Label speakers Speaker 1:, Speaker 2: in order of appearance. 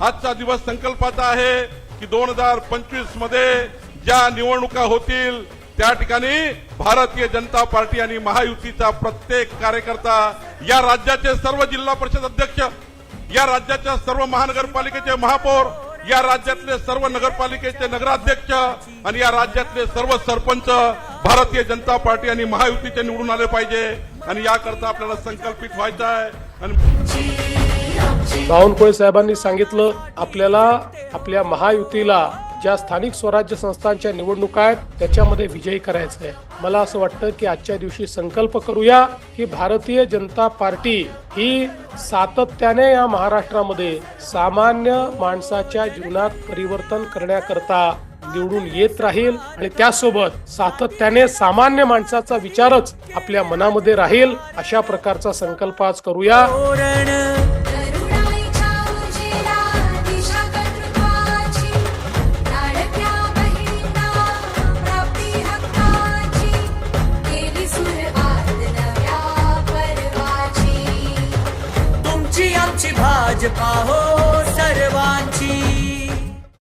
Speaker 1: आजचा दिवस संकल्पाचा आहे की 2025 मध्ये ज्या निवडणुका होतील त्या ठिकाणी भारतीय जनता पार्टी आणि महायुतीचा प्रत्येक कार्यकर्ता, या राज्याचे सर्व जिल्हा परिषद अध्यक्ष, या राज्याच्या सर्व महानगरपालिकेचे महापौर, या राज्यातले सर्व नगरपालिकेचे नगराध्यक्ष आणि या राज्यातले सर्व सरपंच भारतीय जनता पार्टी आणि महायुतीचे निवडून आले पाहिजे आणि याकरता आपल्याला संकल्पित व्हायचं आहे।
Speaker 2: बावनकुळे साहेबांनी सांगितलं, आपल्याला आपल्या महायुतीला ज्या स्थानिक स्वराज्य संस्थांच्या निवडणुका आहेत त्याच्यामध्ये विजयी करायचं आहे। मला असं वाटतं की आजच्या दिवशी संकल्प करूया की भारतीय जनता पार्टी ही सातत्याने या महाराष्ट्रामध्ये सामान्य माणसाच्या जीवनात परिवर्तन करण्याकरता निवडून येत राहील आणि त्यासोबत सातत्याने सामान्य माणसाचा विचारच आपल्या मनामध्ये राहील, अशा प्रकारचा संकल्प आज करूया।
Speaker 3: आमची भाजपा हो सर्वांची।